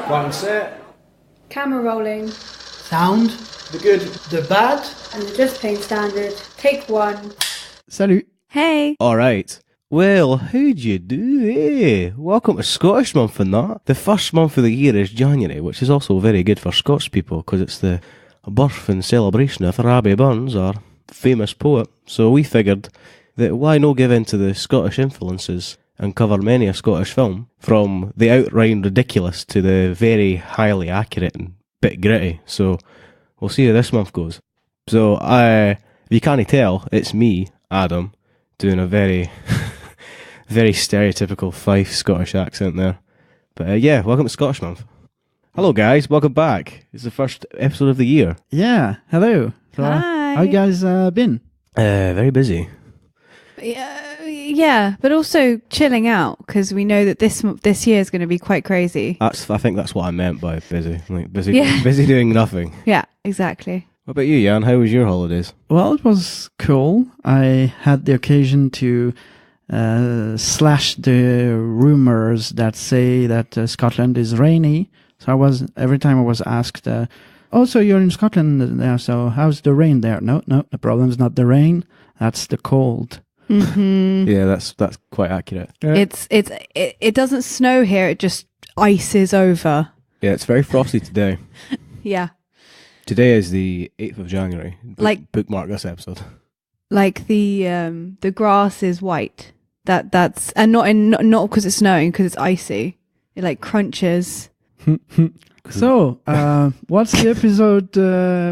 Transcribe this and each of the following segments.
One set. Camera rolling. Sound. The good. The bad. And the just plain standard. Take one. Salut. Hey. Alright. Well, how'd you do, eh? Welcome to Scottish month and that. The first month of the year is January, which is also very good for Scots people, because it's the birth and celebration of Rabbie Burns, our famous poet. So we figured that why not give in to the Scottish influences and cover many a Scottish film, from the outright ridiculous to the very highly accurate and bit gritty. So we'll see how this month goes. So if you can't tell, it's me, Adam, doing a very, very stereotypical Fife Scottish accent there. But yeah, welcome to Scottish month. Hello guys, welcome back. It's the first episode of the year. Yeah, hello. So, hi. How you guys been? Very busy. Yeah, but also chilling out, because we know that this year is going to be quite crazy. I think that's what I meant by busy. Like busy doing nothing. Yeah, exactly. What about you, Yann? How was your holidays? Well, it was cool. I had the occasion to slash the rumors that say that Scotland is rainy. So every time I was asked, so you're in Scotland now, so how's the rain there? No, the problem's not the rain, that's the cold. Mm-hmm. Yeah, that's quite accurate. It doesn't snow here, it just ices over. Yeah, it's very frosty today. Yeah. Today is the 8th of January. Bookmark this episode. Like the grass is white. That's and not because it's snowing, because it's icy. It like crunches. So, what's the episode?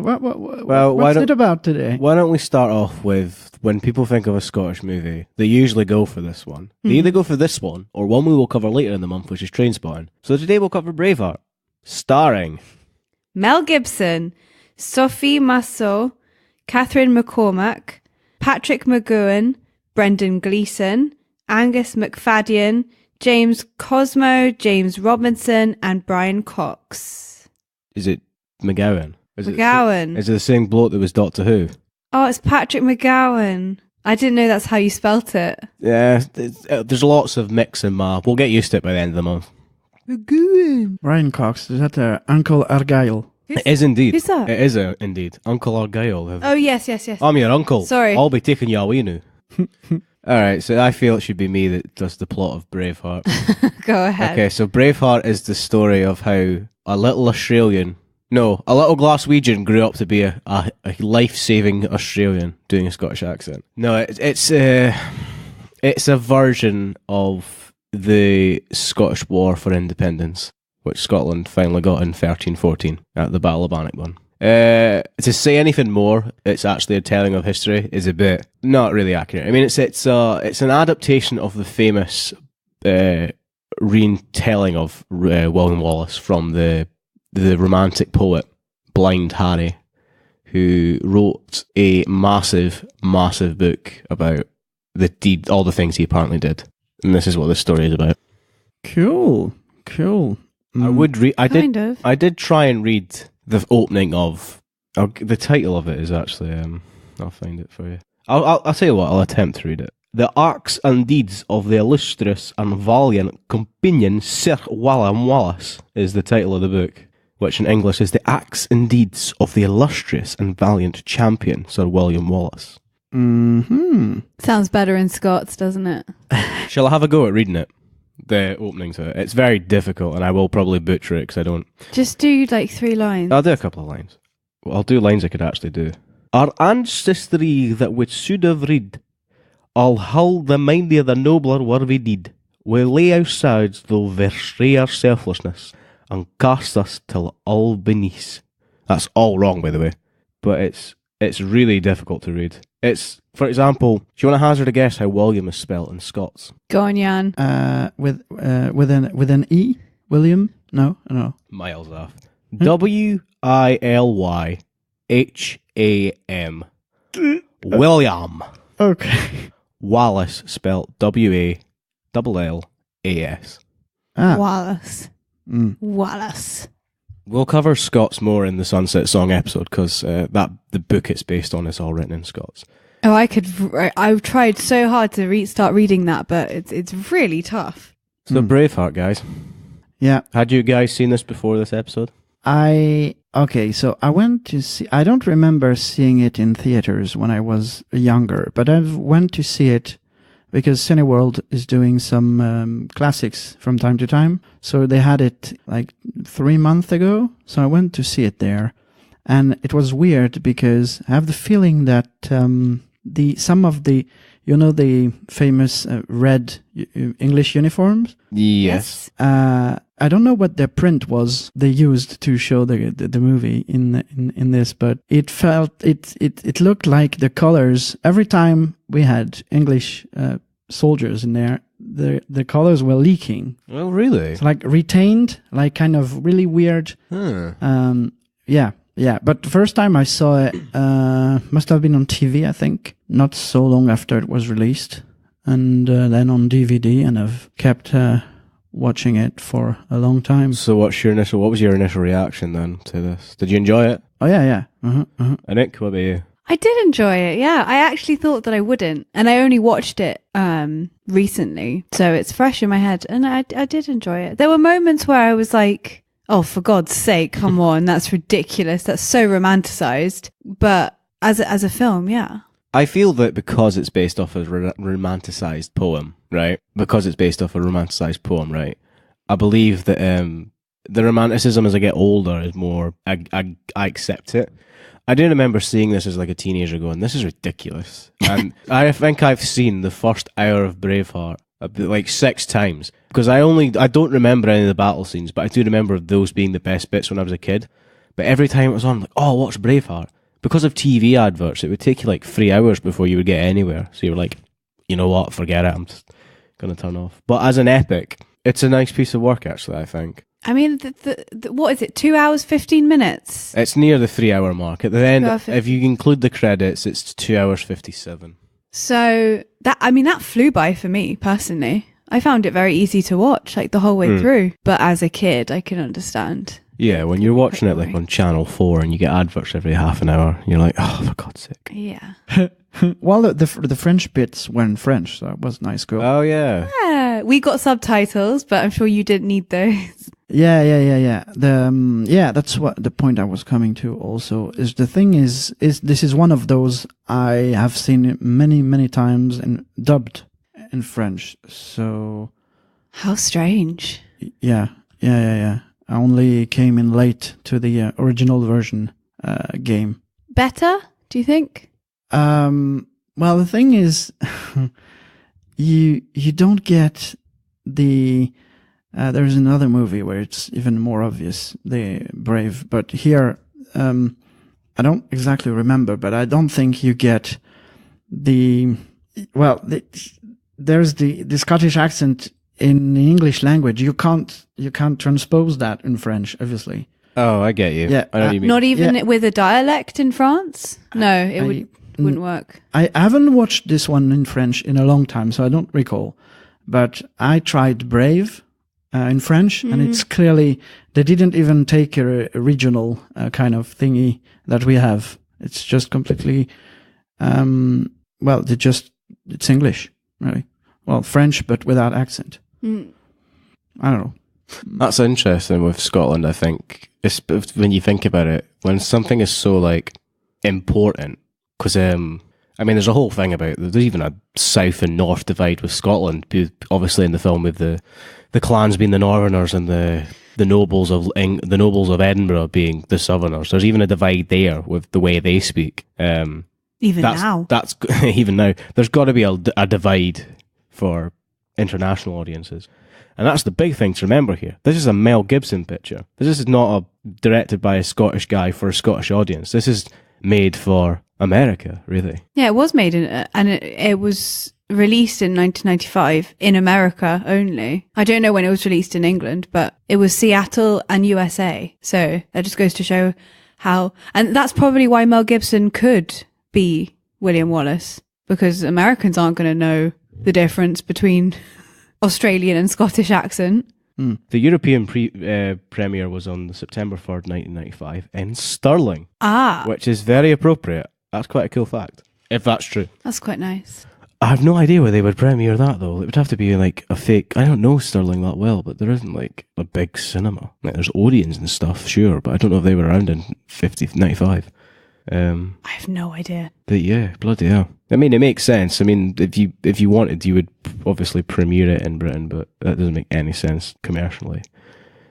What's it about today? Why don't we start off with, when people think of a Scottish movie, they usually go for this one. They either go for this one, or one we will cover later in the month, which is Trainspotting. So today we'll cover Braveheart, starring Mel Gibson, Sophie Massot, Catherine McCormack, Patrick McGowan, Brendan Gleeson, Angus McFadden, James Cosmo, James Robinson, and Brian Cox. Is it McGowan? McGowan. Is it the same bloke that was Doctor Who? Oh, it's Patrick McGowan. I didn't know that's how you spelt it. Yeah, there's lots of mix and map. We'll get used to it by the end of the month. McGowan. Brian Cox, is that Uncle Argyle? It is indeed. Who's that? It is indeed. Uncle Argyle. Oh, yes. I'm your uncle. Sorry. I'll be taking you away now. Alright, so I feel it should be me that does the plot of Braveheart. Go ahead. Okay, so Braveheart is the story of how a little Glaswegian grew up to be a life-saving Australian doing a Scottish accent. No, it's a version of the Scottish War for Independence, which Scotland finally got in 1314 at the Battle of Bannockburn. To say anything more, it's actually a telling of history, is a bit not really accurate. I mean, it's an adaptation of the famous retelling of William Wallace from the Romantic poet Blind Harry, who wrote a massive book about all the things he apparently did, and this is what this story is about. Cool. I did try and read the opening of the title of it is actually I'll find it for you. I'll tell you what, I'll attempt to read it. The Acts and Deeds of the Illustrious and Valiant Companion Sir William Wallace is the title of the book, which in English is The Acts and Deeds of the Illustrious and Valiant Champion Sir William Wallace. Sounds better in Scots, doesn't it? Shall I have a go at reading it? The opening to it. It's very difficult, and I will probably butcher it because I don't. Just do like 3 lines. I'll do a couple of lines. Well, I'll do lines I could actually do. Our ancestry that we should have read, all hull the mightier the nobler were we did. We lay ourselves though verstray our selflessness, and cast us till all beneath. That's all wrong, by the way, but it's really difficult to read. It's, for example, do you want to hazard a guess how William is spelt in Scots? Go on, Yann. With an E? William? No. Miles off. Wilham. William. Okay. Wallace spelt Wallas. Wallace. Wallace. We'll cover Scots more in the Sunset Song episode, because the book it's based on is all written in Scots. Oh, I've tried so hard to start reading that, but it's really tough. So Braveheart, guys. Yeah. Had you guys seen this before this episode? So I went to see. I don't remember seeing it in theaters when I was younger, but I went to see it because Cineworld is doing some classics from time to time. So they had it like 3 months ago. So I went to see it there, and it was weird because I have the feeling that some of the the famous red English uniforms. Yes. I don't know what their print was they used to show the movie in this, but it looked like the colors every time we had English soldiers in there. The colors were leaking. Oh, really? It's like retained, like kind of really weird. Yeah. But the first time I saw it, must have been on TV, I think, not so long after it was released, and then on DVD, and I've kept watching it for a long time. So what was your initial reaction then to this? Did you enjoy it? Oh yeah. Anouk, what about you? I did enjoy it, yeah. I actually thought that I wouldn't, and I only watched it recently, so it's fresh in my head, and I did enjoy it. There were moments where I was like, oh, for God's sake, come on, that's ridiculous. That's so romanticized. But as a film, yeah. I feel that because it's based off a romanticized poem, right? I believe that the romanticism as I get older is more, I accept it. I do remember seeing this as like a teenager going, this is ridiculous. And I think I've seen the first hour of Braveheart like 6 times, because I don't remember any of the battle scenes, but I do remember those being the best bits when I was a kid. But every time it was on, I'm like, oh, watch Braveheart. Because of TV adverts, it would take you like 3 hours before you would get anywhere. So you're like, you know what, forget it, I'm just going to turn off. But as an epic, it's a nice piece of work, actually, I think. I mean, what is it, 2 hours, 15 minutes? It's near the 3 hour mark. At the end, Perfect. if you include the credits, it's 2 hours 57. So that flew by for me personally. I found it very easy to watch, like the whole way through. But as a kid, I can understand. Yeah, when you're watching it like on Channel 4 and you get adverts every half an hour, you're like, oh, for God's sake. Yeah. Well, the French bits were in French, so it was nice. Cool. Oh, yeah. Yeah, we got subtitles, but I'm sure you didn't need those. Yeah. That's what the point I was coming to. Also, is the thing is this is one of those I have seen many times and dubbed in French. So How strange. yeah. I only came in late to the original version game. Better, do you think? Well, the thing is, you don't get the. There's another movie where it's even more obvious, the Brave. But here, I don't exactly remember, but I don't think you get the. Well, there's the Scottish accent in the English language. You can't transpose that in French, obviously. Oh, I get you. Yeah, I know what you mean. Not even with a dialect in France? No, it wouldn't work. I haven't watched this one in French in a long time, so I don't recall. But I tried Brave in French, and it's clearly they didn't even take a regional kind of thingy that we have. It's just completely, it's English, really. Well, French, but without accent. I don't know. That's interesting with Scotland, I think. When you think about it, when something is so, like, important, because, there's a whole thing about, there's even a south and north divide with Scotland, obviously in the film with the clans being the Northerners and the nobles of Edinburgh being the Southerners. There's even a divide there with the way they speak. Now. That's even now. There's got to be a divide for international audiences. And that's the big thing to remember here. This is a Mel Gibson picture. This is not directed by a Scottish guy for a Scottish audience. This is made for America, really. Yeah, it was made and it was released in 1995 in America only. I don't know when it was released in England, but it was Seattle and USA. So that just goes to show how, and that's probably why Mel Gibson could be William Wallace, because Americans aren't going to know the difference between Australian and Scottish accent. The European premiere was on September 3rd, 1995 in Stirling. Which is very appropriate. That's quite a cool fact, if that's true. That's quite nice. I have no idea where they would premiere that, though. It would have to be like a fake... I don't know Stirling that well, but there isn't like a big cinema. Like, there's Odeons and stuff, sure, but I don't know if they were around in 95. I have no idea. But yeah, bloody hell. I mean, it makes sense. I mean, if you wanted, you would obviously premiere it in Britain, but that doesn't make any sense commercially.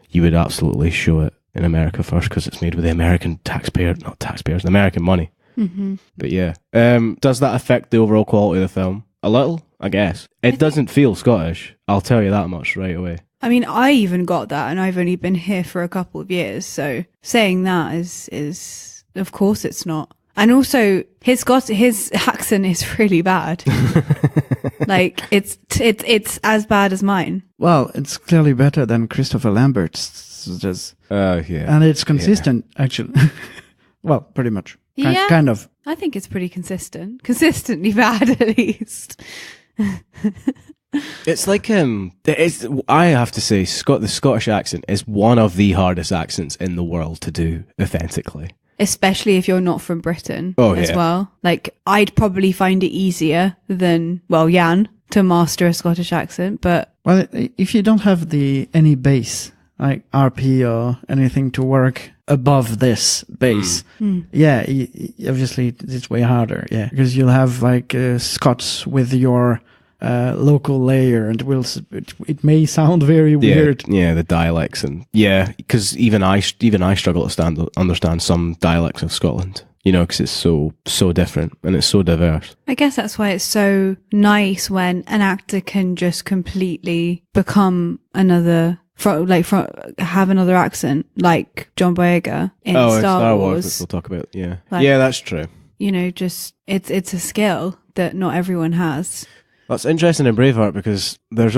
You would absolutely show it in America first because it's made with the American the American money. Mm-hmm. But yeah, does that affect the overall quality of the film? A little, I guess. It doesn't feel Scottish. I'll tell you that much right away. I mean, I even got that, and I've only been here for a couple of years, so saying that is of course it's not. And also, his accent is really bad. Like, it's as bad as mine. Well, it's clearly better than Christopher Lambert's. Yeah. And it's consistent, actually. Well, pretty much. Yeah. Kind of. I think it's pretty consistent. Consistently bad, at least. It's like I have to say, the Scottish accent is one of the hardest accents in the world to do authentically. Especially if you're not from Britain as yeah. well. Like, I'd probably find it easier than, well, Yann, to master a Scottish accent, but... Well, if you don't have any bass, like RP or anything to work above this bass, yeah, obviously it's way harder, yeah. Because you'll have like Scots with your... local layer, and it may sound very weird. Yeah, the dialects, and because even I struggle to understand some dialects of Scotland. You know, because it's so different and it's so diverse. I guess that's why it's so nice when an actor can just completely become have another accent, like John Boyega in Star Wars, which we'll talk about. Yeah, like, yeah, that's true. You know, just it's a skill that not everyone has. That's interesting in Braveheart because there's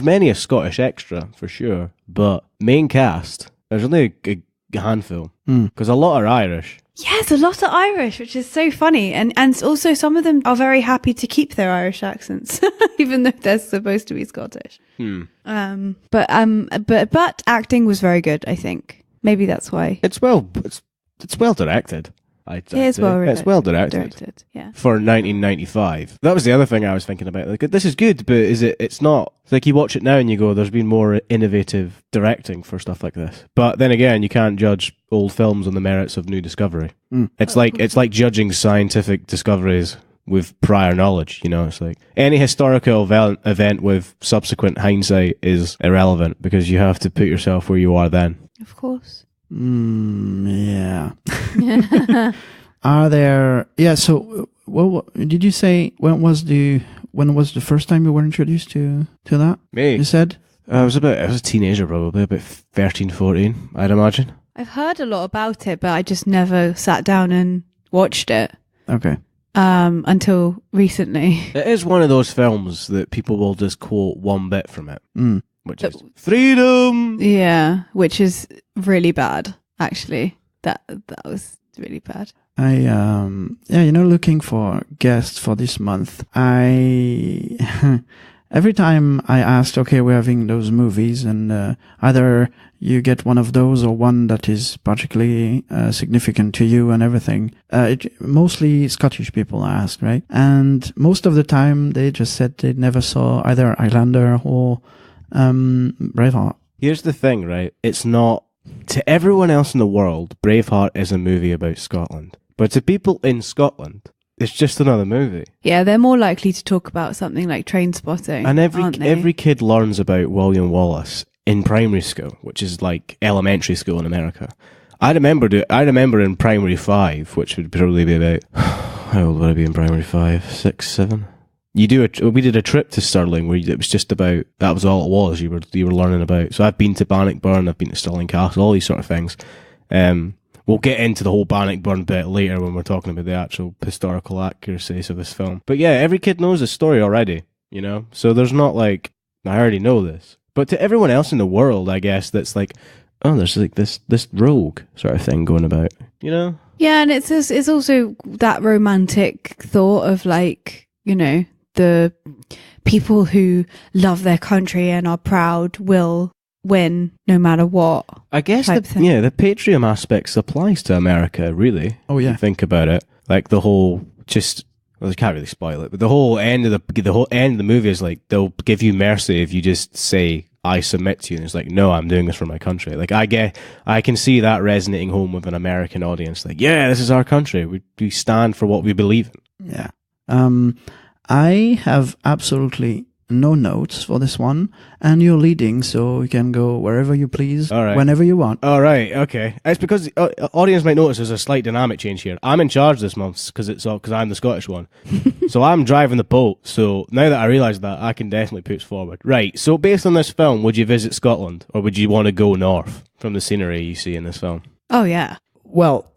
many a Scottish extra for sure, but main cast there's only a handful because a lot are Irish. Yes, a lot of Irish, which is so funny, and also some of them are very happy to keep their Irish accents, even though they're supposed to be Scottish. But acting was very good. I think maybe that's why it's well directed. It's well directed. Yeah. For 1995. That was the other thing I was thinking about. Like, this is good, but it's not. It's like you watch it now and you go, there's been more innovative directing for stuff like this. But then again, you can't judge old films on the merits of new discovery. It's like judging scientific discoveries with prior knowledge, you know. It's like any historical event with subsequent hindsight is irrelevant because you have to put yourself where you are then. Of course. Yeah. Are there? Yeah. So, what did you say? When was the first time you were introduced to that? Me. You said I was a teenager, probably about 13, 14, I'd imagine. I've heard a lot about it, but I just never sat down and watched it. Okay. Until recently. It is one of those films that people will just quote one bit from it. Which is freedom. Yeah, which is really bad. Actually, that was really bad. Looking for guests for this month, every time I asked, okay, we're having those movies, and either you get one of those or one that is particularly significant to you and everything. Mostly Scottish people ask, right? And most of the time they just said they never saw either Highlander or Braveheart. Here's the thing, right? It's not, to everyone else in the world, Braveheart is a movie about Scotland. But to people in Scotland, it's just another movie. Yeah, they're more likely to talk about something like Trainspotting. And every kid learns about William Wallace in primary school, which is like elementary school in America. I remember in primary 5, which would probably be about, how old would I be in primary 5? 6, 7? We did a trip to Stirling where it was just about, that was all it was. You were learning about. So I've been to Bannockburn, I've been to Stirling Castle, all these sort of things. We'll get into the whole Bannockburn bit later when we're talking about the actual historical accuracies of this film. But yeah, every kid knows the story already, you know? So there's not like, I already know this. But to everyone else in the world, I guess, that's like, oh, there's like this rogue sort of thing going about, you know? Yeah, and it's also that romantic thought of like, you know, the people who love their country and are proud will win no matter what. I guess the patriotism aspect applies to America, really. Oh yeah. If you think about it, like the whole just Well, they can't really spoil it, but the whole end of the movie is like they'll give you mercy if you just say I submit to you, and it's like, no, I'm doing this for my country. Like I can see that resonating home with an American audience. Like, yeah, this is our country. We stand for what we believe in. Yeah. I have absolutely no notes for this one, and you're leading, so you can go wherever you please, All right. whenever you want. All right, okay. It's because audience might notice there's a slight dynamic change here. I'm in charge this month because I'm the Scottish one, so I'm driving the boat. So now that I realise that, I can definitely push forward. Right. So based on this film, would you visit Scotland, or would you want to go north from the scenery you see in this film? Oh, yeah. Well,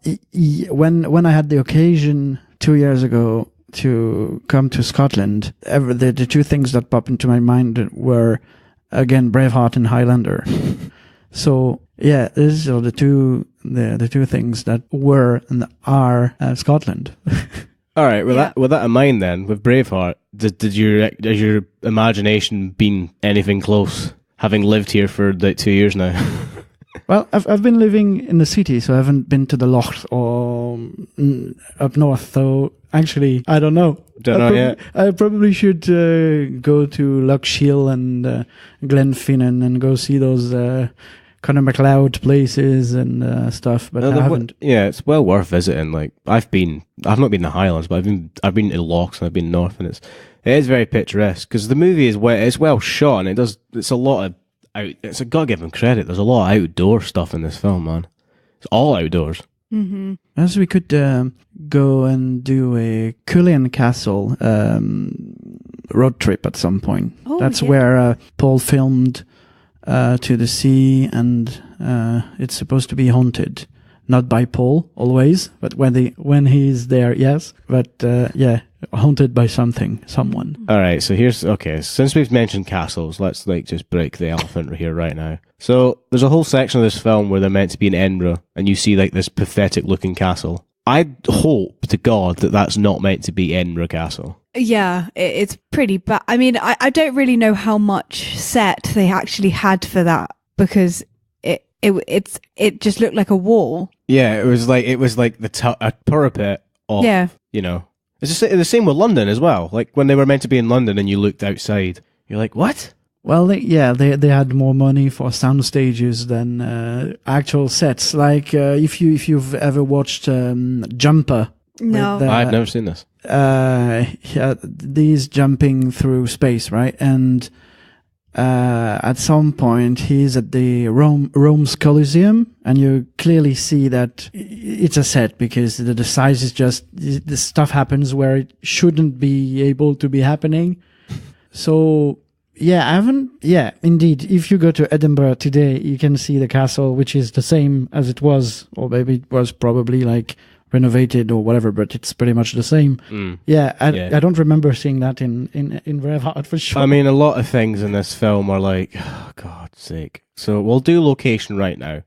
when I had the occasion 2 years ago to come to Scotland, the two things that popped into my mind were, again, Braveheart and Highlander. So yeah, these are the two things that were and are Scotland. All right. With that in mind, then, with Braveheart, has your imagination been anything close? Having lived here for like 2 years now. Well, I've been living in the city, so I haven't been to the Loch or up north. So actually, I don't know. Yet. I probably should go to Loch Shiel and Glenfinnan and go see those Conor MacLeod places and stuff. But I haven't. Yeah, it's well worth visiting. Like I've not been in the Highlands, but I've been in Lochs and I've been north, and it is very picturesque because the movie is well shot, and it's a lot of. It's a gotta give him credit. There's a lot of outdoor stuff in this film, man. It's all outdoors. Mm-hmm. As we could go and do a Culzean Castle road trip at some point. Oh, That's yeah. where Paul filmed To the Sea, and it's supposed to be haunted. Not by Paul always, but when he's there, yes. But yeah, haunted by someone. All right, so since we've mentioned castles, let's just break the elephant here right now. So there's a whole section of this film where they're meant to be in Edinburgh, and you see like this pathetic looking castle. I hope to God that that's not meant to be Edinburgh Castle. Yeah, it's pretty bad. I mean, I don't really know how much set they actually had for that, because it just looked like a wall. Yeah, it was like a parapet of, you know. It's the same with London as well. Like when they were meant to be in London and you looked outside, you're like, what? Well, they had more money for sound stages than actual sets. Like if you've ever watched Jumper. No, I've never seen this. Yeah, these jumping through space, right? And at some point he's at the Rome's Colosseum, and you clearly see that it's a set because the size is just, the stuff happens where it shouldn't be able to be happening. So yeah, indeed, if you go to Edinburgh today, you can see the castle, which is the same as it was, or maybe it was probably like renovated or whatever, but it's pretty much the same. I don't remember seeing that in Braveheart for sure. I mean, a lot of things in this film are like, oh, God's sake. So we'll do location right now.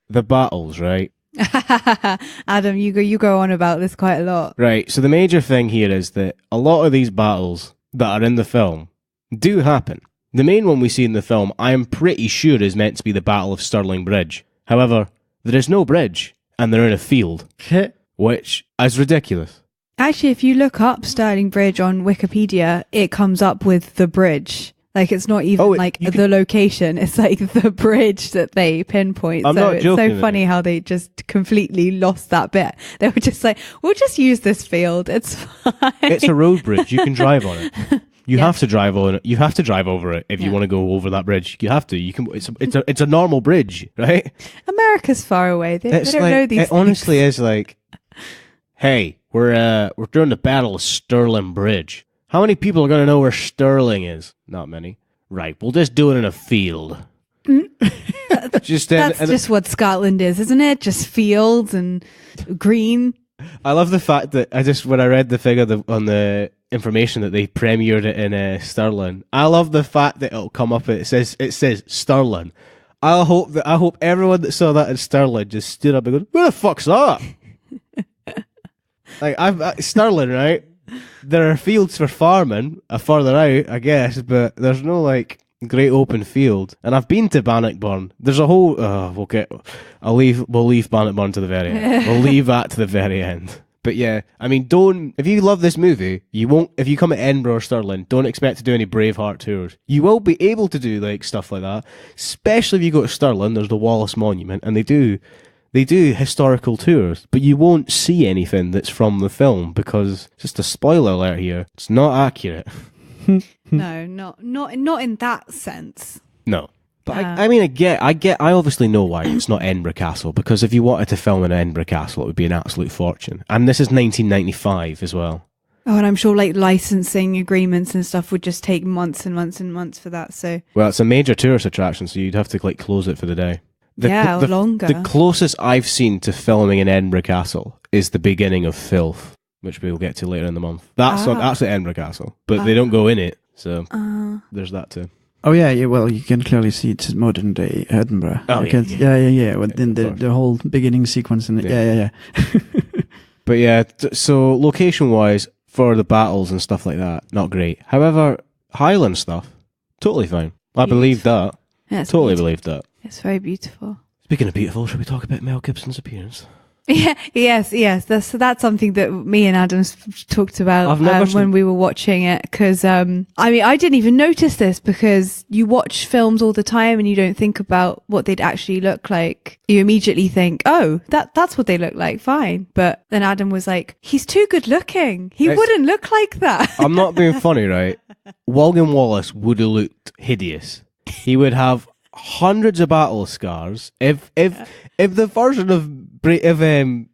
The battles, right? Adam, you go on about this quite a lot. Right. So the major thing here is that a lot of these battles that are in the film do happen. The main one we see in the film, I'm pretty sure, is meant to be the Battle of Stirling Bridge. However, there is no bridge, and they're in a field. Which is ridiculous. Actually, if you look up Stirling Bridge on Wikipedia, it comes up with the bridge. Like, it's not even the location. It's like the bridge that they pinpoint. I'm not joking. It's so funny how they just completely lost that bit. They were just like, we'll just use this field. It's fine. It's a road bridge. You can drive on it. You have to drive on it. You have to drive over it if you want to go over that bridge. You have to. You can. It's a normal bridge, right? America's far away. They don't know these things. It honestly is like, hey, we're doing the Battle of Stirling Bridge. How many people are going to know where Stirling is? Not many. Right, we'll just do it in a field. That's just what Scotland is, isn't it? Just fields and green. I love the fact that when I read the figure on the information that they premiered it in Stirling, I love the fact that it'll come up. It says Stirling. I hope everyone that saw that in Stirling just stood up and goes, "Where the fuck's that?" Like Stirling, right? There are fields for farming further out, I guess, but there's no like great open field. And I've been to Bannockburn. There's a whole. We'll leave Bannockburn to the very end. We'll leave that to the very end. But yeah, I mean, if you love this movie, if you come to Edinburgh or Stirling, don't expect to do any Braveheart tours. You will be able to do like stuff like that, especially if you go to Stirling. There's the Wallace Monument, and they do historical tours, but you won't see anything that's from the film because, just a spoiler alert here, it's not accurate. No, not in that sense. No. But I obviously know why it's not Edinburgh Castle, because if you wanted to film in Edinburgh Castle, it would be an absolute fortune. And this is 1995 as well. Oh, and I'm sure like licensing agreements and stuff would just take months and months and months for that. So well, it's a major tourist attraction, so you'd have to like close it for the day. Longer. The closest I've seen to filming in Edinburgh Castle is the beginning of Filth, which we'll get to later in the month. That's at Edinburgh Castle, but they don't go in it, so there's that too. Oh yeah. Well, you can clearly see it's modern day Edinburgh. Oh yeah. Within the whole beginning sequence and yeah. But yeah, so location wise for the battles and stuff like that, not great. However, Highland stuff, totally fine. I believe that. Yeah, totally believed that. It's very beautiful. Speaking of beautiful, should we talk about Mel Gibson's appearance? Yeah, yes. That's something that me and Adam talked about when we were watching it. Because I didn't even notice this because you watch films all the time and you don't think about what they'd actually look like. You immediately think, oh, that's what they look like. Fine. But then Adam was like, he's too good looking. He wouldn't look like that. I'm not being funny, right? William Wallace would have looked hideous. He would have hundreds of battle scars. If the version of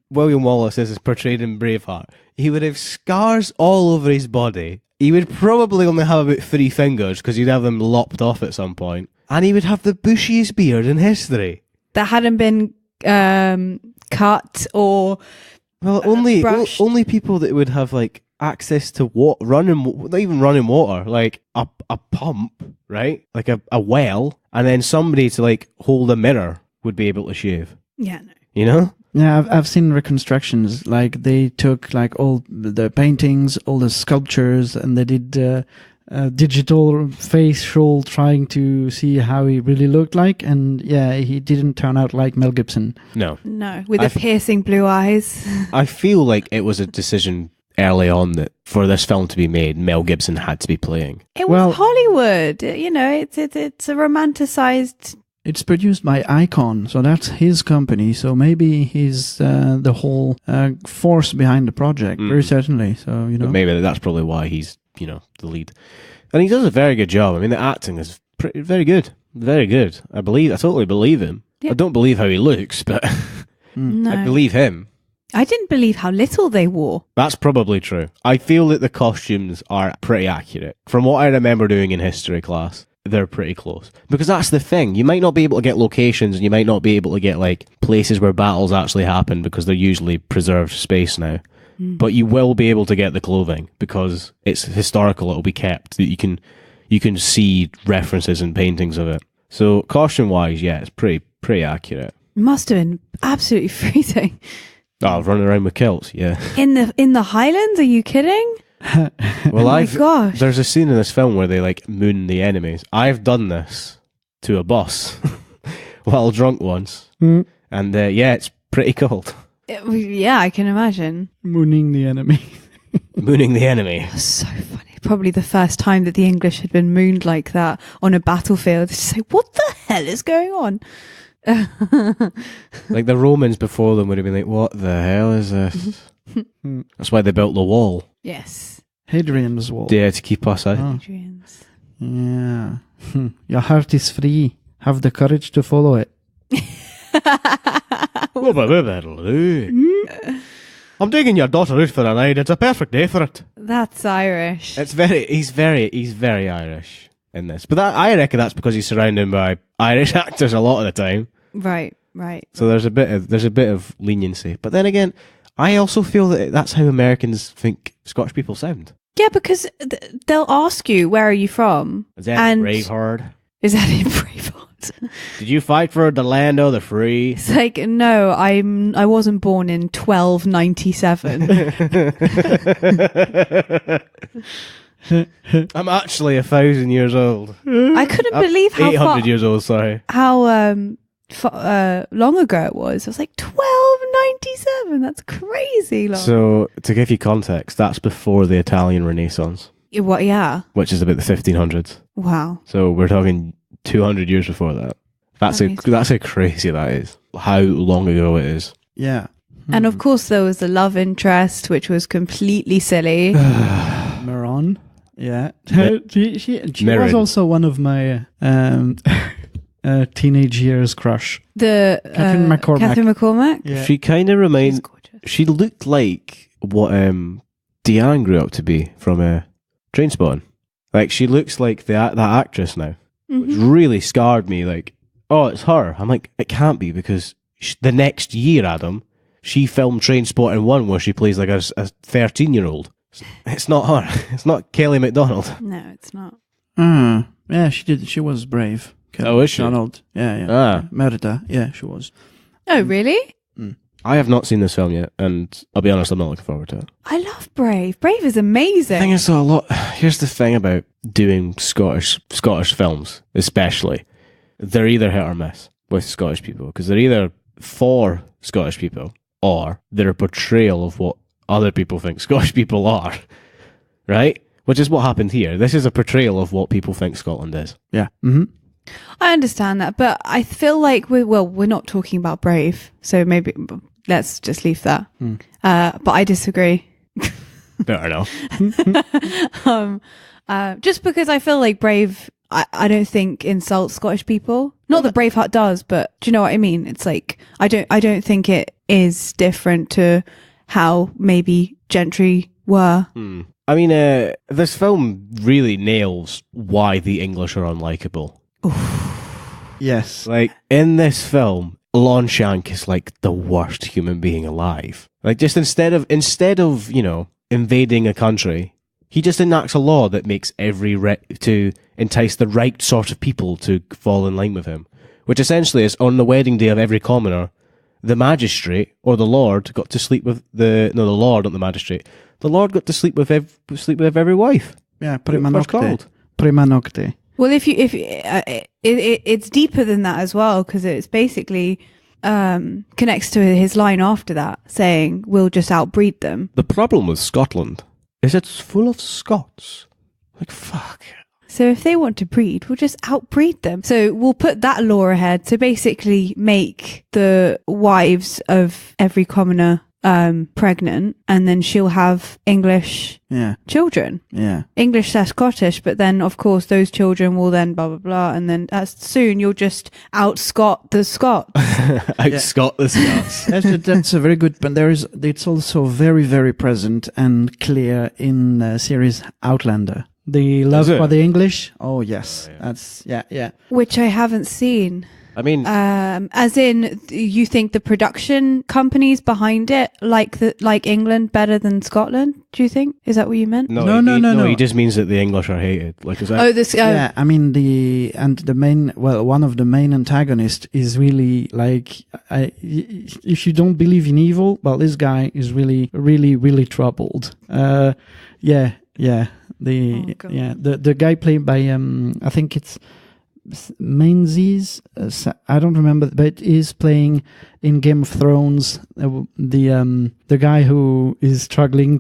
William Wallace is portrayed in Braveheart, he would have scars all over his body. He would probably only have about 3 fingers because he'd have them lopped off at some point, and he would have the bushiest beard in history that hadn't been cut or only people that would have like access to not even running water, like a pump, right? Like a well, and then somebody to like hold a mirror would be able to shave. Yeah, no. You know? Yeah, I've seen reconstructions. Like they took like all the paintings, all the sculptures, and they did digital facial trying to see how he really looked like. And yeah, he didn't turn out like Mel Gibson. No, with the piercing blue eyes. I feel like it was a decision early on that for this film to be made, Mel Gibson had to be playing. It was Hollywood, you know. It's a romanticized. It's produced by Icon, so that's his company. So maybe he's the whole force behind the project, very certainly. So you know, but maybe that's probably why he's the lead, and he does a very good job. I mean, the acting is very good, very good. I totally believe him. Yep. I don't believe how he looks, but no. I believe him. I didn't believe how little they wore. That's probably true. I feel that the costumes are pretty accurate. From what I remember doing in history class, they're pretty close. Because that's the thing. You might not be able to get locations and you might not be able to get like places where battles actually happen because they're usually preserved space now. But you will be able to get the clothing because it's historical. It'll be kept. That you can see references and paintings of it. So costume-wise, yeah, it's pretty accurate. Must have been absolutely freezing. Oh, running around with kilts, yeah. In the Highlands? Are you kidding? Well, my gosh. There's a scene in this film where they like moon the enemies. I've done this to a boss while drunk once, and it's pretty cold. Yeah, I can imagine. Mooning the enemy. Mooning the enemy. So funny. Probably the first time that the English had been mooned like that on a battlefield. It's just like, what the hell is going on? Like the Romans before them would have been like, what the hell is this? That's why they built the wall. Yes. Hadrian's Wall. Yeah, to keep us out. Hadrian's. Yeah. Your heart is free. Have the courage to follow it. I'm taking your daughter out for a ride. It's a perfect day for it. That's Irish. He's very Irish in this. But I reckon that's because he's surrounded by Irish actors a lot of the time. Right. So there's a bit of leniency. But then again, I also feel that that's how Americans think Scottish people sound. Yeah, because they'll ask you, where are you from? Is that in Braveheart? Is that in Braveheart? Did you fight for the land of the free? It's like, no, I wasn't born in 1297. I'm actually 1,000 years old. I couldn't believe how 800 years old, sorry. How long ago it was. I was like, 1297. 97. That's crazy long. So, to give you context, that's before the Italian Renaissance, What? Yeah. which is about the 1500s. Wow. So, we're talking 200 years before that. That's Amazing. how crazy that is. How long ago it is. Yeah. And of course, there was the love interest, which was completely silly. Maron. Yeah. she was Mirren. also one of my teenage years crush. The Catherine McCormack. Catherine McCormack. Yeah. She kind of She's reminds. gorgeous. She looked like what Diane grew up to be from Trainspotting. Like, she looks like that actress now, which Mhm. really scarred me. Like, oh, it's her. I'm like, it can't be, because the next year, Adam, she filmed Trainspotting 1 where she plays like a 13-year-old. It's not her. It's not Kelly MacDonald. No, it's not. Yeah, she did. She was brave. Oh, is she? Donald. Yeah. Ah. Merida. Yeah, she was. Oh, really? I have not seen this film yet, and I'll be honest, I'm not looking forward to it. I love Brave. Brave is The amazing. thing is, though, here's the thing about doing Scottish films, especially. They're either hit or miss with Scottish people, because they're either for Scottish people or they're a portrayal of what other people think Scottish people are, right? Which is what happened here. This is a portrayal of what people think Scotland is. Yeah. Mm-hmm. I understand that, but I feel like we're not talking about Brave, so maybe let's just leave that. But I disagree. Fair enough. Just because I feel like Brave, I don't think insults Scottish people. Not that Braveheart does, but do you know what I mean? It's like I don't think it is different to how maybe gentry were. I mean, this film really nails why the English are unlikable. Yes. Like, in this film, Longshank is like the worst human being alive. Like, just instead of invading a country, he just enacts a law that makes to entice the right sort of people to fall in line with him. Which essentially is, on the wedding day of every commoner, the magistrate or the lord got to sleep with the lord, not the magistrate. The lord got to sleep with every wife. Yeah, prima What's it nocte. called? Prima nocte. Well, it's deeper than that as well, because it's basically connects to his line after that, saying we'll just outbreed them. The problem with Scotland is it's full of Scots. Like, fuck. So if they want to breed, we'll just outbreed them. So we'll put that law ahead to basically make the wives of every commoner pregnant, and then she'll have English children. Yeah. English / Scottish, but then of course those children will then blah blah blah, and then soon you'll just out-Scot the Scots. Scot the Scots. That's a very good point. It's also very, very present and clear in the series Outlander. The love for the English. Oh yes, that's yeah. Which I haven't seen. I mean, as in, you think the production companies behind it like England better than Scotland? Do you think? Is that what you meant? No. He just means that the English are hated. Like, is that? Oh, this. Yeah, I mean one of the main antagonists is really like, if you don't believe in evil, well, this guy is really, really, really troubled. Yeah. The guy played by I think it's Menzies. I don't remember, but he's playing in Game of Thrones the guy who is struggling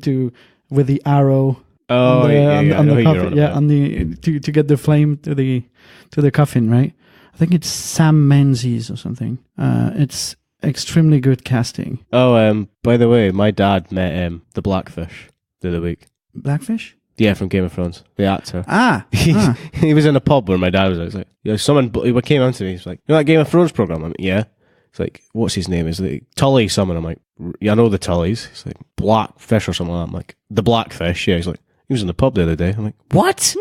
with the arrow. Oh, on the coffin, to get the flame to the coffin, right? I think it's Sam Menzies or something. It's extremely good casting. Oh, by the way, my dad met the Blackfish the other week. Blackfish? Yeah, from Game of Thrones, the actor. He He was in a pub where my dad was. I was like, he came on to me. He's like, you know that Game of Thrones program? I'm like, yeah. It's like, what's his name? Is it Tully someone? I'm like, yeah, I know the Tullys. He's like, Blackfish or something like that. I'm like, the Blackfish. Yeah, he's like, he was in the pub the other day. I'm like, what?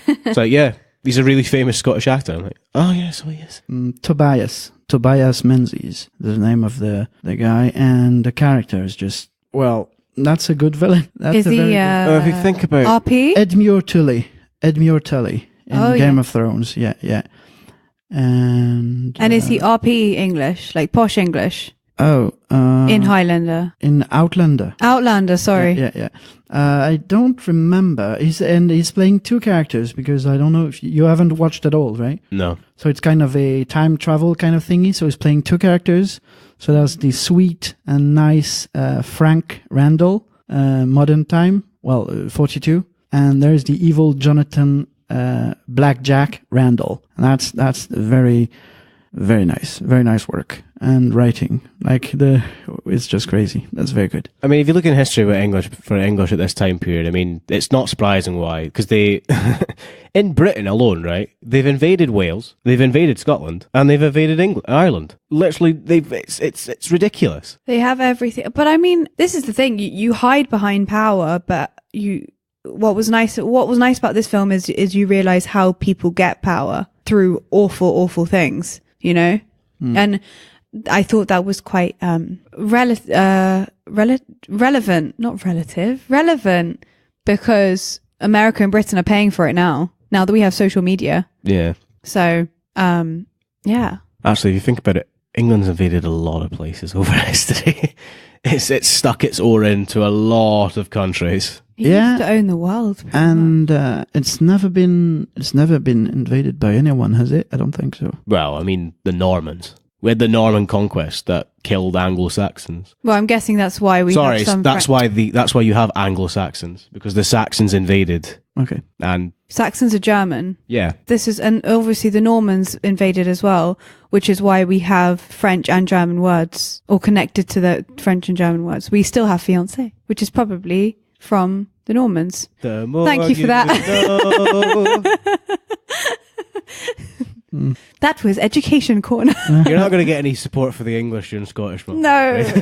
It's like, yeah, he's a really famous Scottish actor. I'm like, oh yeah, so he is. Tobias Menzies, the name of the guy, and the character is just, well, that's a good villain. That's Is he? If you think about RP? Edmure Tully in Game yeah. of Thrones. Yeah. And is he RP English, like posh English? in Highlander? In Outlander. Outlander, sorry. Yeah. I don't remember. He's playing two characters because I don't know if you haven't watched at all, right? No. So it's kind of a time travel kind of thingy. So he's playing two characters. So there's the sweet and nice Frank Randall, modern time, 42. And there's the evil Jonathan Blackjack Randall. And that's very, very nice work and writing. It's just crazy. That's very good. I mean, if you look in history with English at this time period, I mean, it's not surprising why, because they, in Britain alone, right, they've invaded Wales, they've invaded Scotland, and they've invaded Ireland. Literally, it's ridiculous. They have everything. But I mean, this is the thing. You hide behind power, but what was nice about this film is you realize how people get power through awful things, you know? And I thought that was quite relevant because America and Britain are paying for it now that we have social media. Yeah. So, yeah. Actually, if you think about it, England's invaded a lot of places over history. It's stuck its oar into a lot of countries. He used to own the world. And it's never been invaded by anyone, has it? I don't think so. Well, I mean, the Normans. We had the Norman conquest that killed Anglo-Saxons. Well, I'm guessing that's why we have some... that's why you have Anglo-Saxons, because the Saxons invaded. Okay. And Saxons are German. Yeah. And obviously the Normans invaded as well, which is why we have French and German words, or connected to the French and German words. We still have fiancé, which is probably from the Normans. Thank you for that. That was Education Corner. You're not going to get any support for the English and Scottish one. No, it's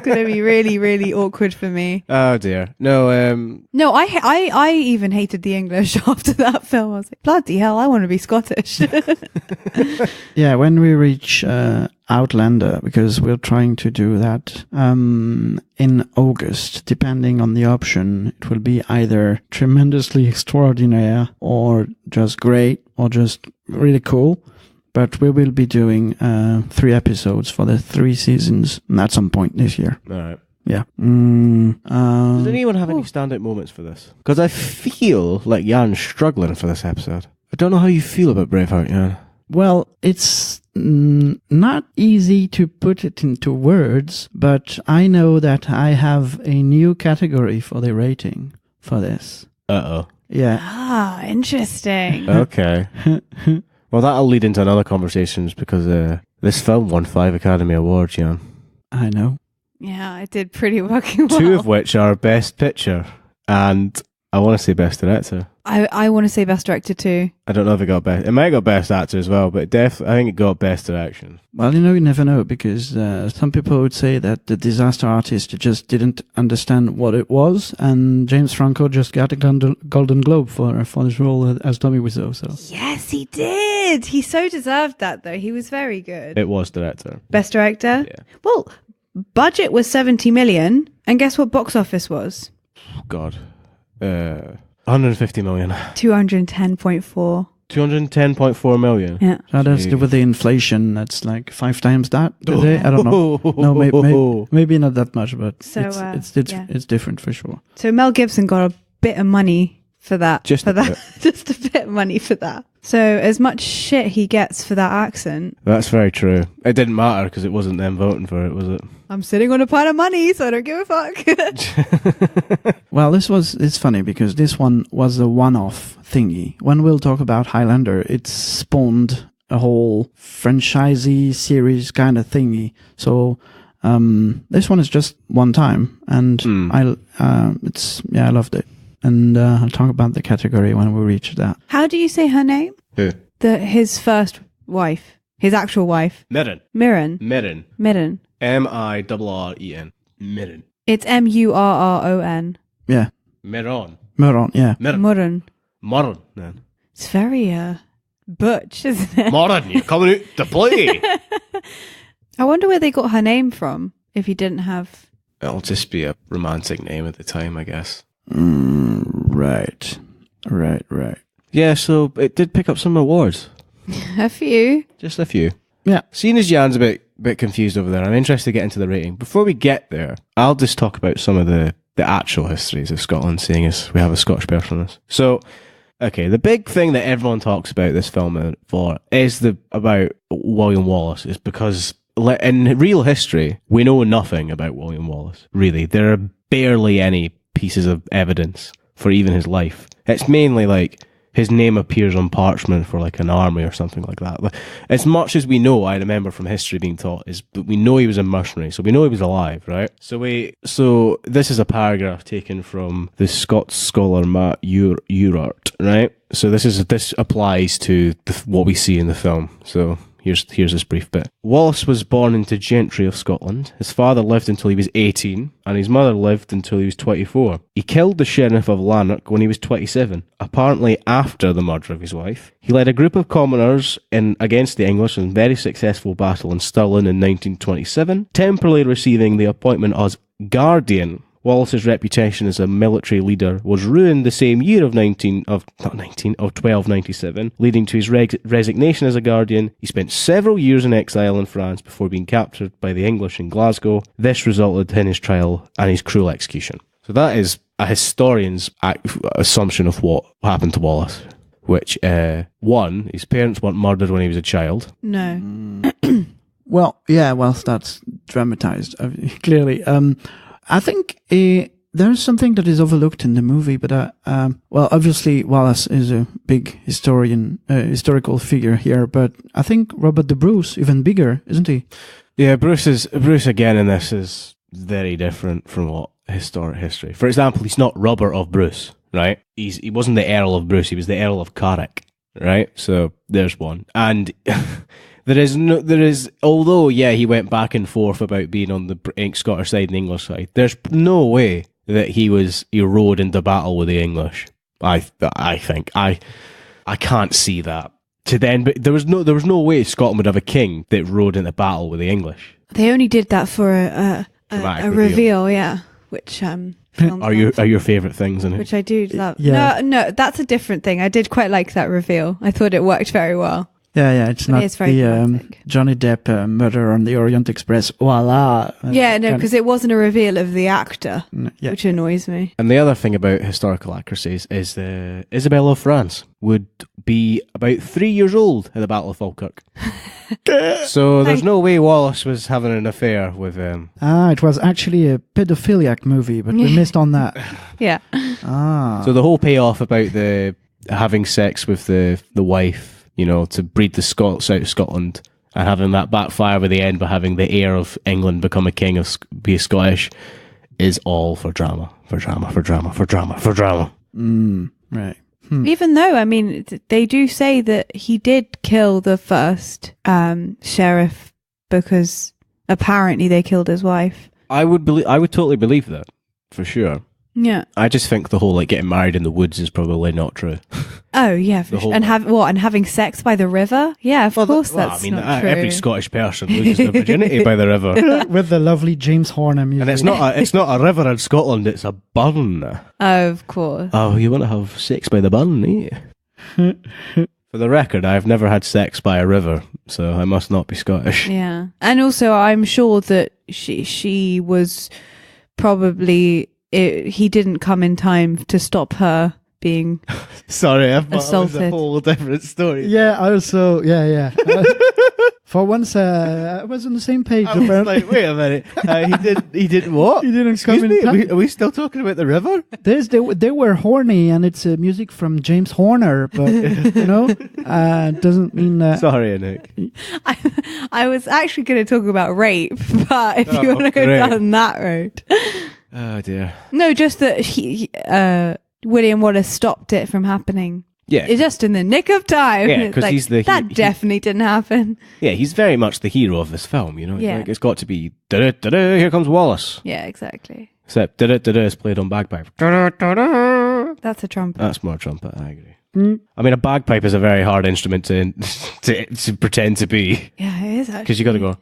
going to be really, really awkward for me. Oh dear. No, No, I even hated the English after that film. I was like, bloody hell, I want to be Scottish. Yeah, when we reach Outlander, because we're trying to do that in August, depending on the option, it will be either tremendously extraordinary or just great or just really cool. But we will be doing 3 episodes for the 3 seasons at some point this year. all right. Yeah. Does anyone have any standout moments for this? Because I feel like Yann's struggling for this episode. I don't know how you feel about Braveheart, Yann. Well, it's not easy to put it into words, but I know that I have a new category for the rating for this. Uh-oh. Yeah. Ah, interesting. Okay. Well, that'll lead into another conversations because this film won 5 Academy Awards, Yann. I know. Yeah, I did pretty fucking well. 2 of which are Best Picture and I want to say Best Director. I want to say Best Director too. I don't know if it got Best... It might have got Best Actor as well, but I think it got Best Direction. Well, you never know, because some people would say that the Disaster Artist just didn't understand what it was, and James Franco just got a Golden Globe for his role as Tommy Wiseau. So Yes, he did. He so deserved that, though. He was very good. It was Director. Best Director? Yeah. Well, budget was 70 million, and guess what box office was? God. 150 million. 210.4. 210.4 million. Yeah. that has to do with the inflation. That's like 5 times that today. I don't know. No, maybe not that much, but So, it's different for sure. So Mel Gibson got a bit of money for that. Just a bit. Just a bit of money for that. So as much shit he gets for that accent. That's very true. It didn't matter because it wasn't them voting for it, was it? I'm sitting on a pile of money, so I don't give a fuck. Well, it's funny because this one was a one-off thingy. When we'll talk about Highlander, it spawned a whole franchisee series kind of thingy. So this one is just one time, and I loved it. And I'll talk about the category when we reach that. How do you say her name? Who? His first wife. His actual wife. Mirren. Mirren. Mirren. Mirren. M-I-R-R-E-N. Mirren. It's M-U-R-R-O-N. Yeah. Mirren. Moron, yeah. Murren. Morron. Then. It's very butch, isn't it? Morron, you're coming out to play. I wonder where they got her name from, if he didn't have... It'll just be a romantic name at the time, I guess. Right. Yeah, so it did pick up some awards. A few. Just a few. Yeah. Seeing as Jan's a bit bit confused over there. I'm interested to get into the rating. Before we get there, I'll just talk about some of the actual histories of Scotland, seeing as we have a Scottish person on this. So, okay, the big thing that everyone talks about this film for is about William Wallace, is because in real history, we know nothing about William Wallace, really. There are barely any pieces of evidence for even his life. It's mainly like his name appears on parchment for like an army or something like that. As much as we know, I remember from history being taught, is but we know he was a mercenary, so we know he was alive, right? So this is a paragraph taken from the Scots scholar Matt Urart, right? So this applies to what we see in the film. So here's this brief bit. Wallace was born into gentry of Scotland. His father lived until he was 18, and his mother lived until he was 24. He killed the sheriff of Lanark when he was 27, apparently after the murder of his wife. He led a group of commoners against the English in a very successful battle in Stirling in 1927, temporarily receiving the appointment as Guardian. Wallace's reputation as a military leader was ruined the same year of 1297, leading to his resignation as a guardian. He spent several years in exile in France before being captured by the English in Glasgow. This resulted in his trial and his cruel execution. So that is a historian's assumption of what happened to Wallace, which, one, his parents weren't murdered when he was a child. No. Well, that's dramatized, clearly. I think there's something that is overlooked in the movie, but obviously Wallace is a big historical figure here, but I think Robert the Bruce even bigger, isn't he? Yeah, Bruce again in this is very different from what historic history. For example, he's not Robert of Bruce, right? He wasn't the Earl of Bruce; he was the Earl of Carrick, right? So there's one, and. Although he went back and forth about being on the Scottish side and the English side, there's no way that he rode into battle with the English. I think I can't see that. But there was no way Scotland would have a king that rode into battle with the English. They only did that for a reveal, yeah. Which are your favourite things in it? Which I do love. Yeah. No, that's a different thing. I did quite like that reveal. I thought it worked very well. Yeah, it's not the Johnny Depp murder on the Orient Express. Voila. Because it wasn't a reveal of the actor, which annoys me. And the other thing about historical accuracies is Isabella of France would be about 3 years old at the Battle of Falkirk. So there's no way Wallace was having an affair with him. It was actually a pedophiliac movie, but we missed on that. Yeah. So the whole payoff about the having sex with the wife, to breed the Scots out of Scotland, and having that backfire with the end by having the heir of England become a king be Scottish, is all for drama. Right. Even though, I mean, they do say that he did kill the first sheriff because apparently they killed his wife. I would totally believe that, for sure. Yeah. I just think the whole getting married in the woods is probably not true. Oh yeah, for sure. And having sex by the river? Yeah, of course that's not true. Every Scottish person loses their virginity by the river. With the lovely James Horner music. And it's not a river in Scotland, it's a burn. Oh, of course. Oh, you want to have sex by the burn, eh? For the record, I've never had sex by a river, so I must not be Scottish. Yeah. And also I'm sure that she was probably he didn't come in time to stop her being sorry, I thought assaulted. It was a whole different story. Yeah, also, yeah. For once, I was on the same page. I was like, wait a minute, he did what? He didn't Excuse come me? in time. Are we still talking about the river? They were horny, and it's music from James Horner, but doesn't mean that. Sorry, Anouk. I was actually going to talk about rape, but if you want to go down that road. Oh dear. No, just that William Wallace stopped it from happening. Yeah. It's just in the nick of time. Yeah, because he's the... That definitely didn't happen. Yeah, he's very much the hero of this film, Yeah. It's got to be, da-da-da-da, here comes Wallace. Yeah, exactly. Except, da-da-da-da is played on bagpipe. That's a trumpet. That's more trumpet, I agree. I mean, a bagpipe is a very hard instrument to pretend to be. Yeah, it is actually. Because you got to go...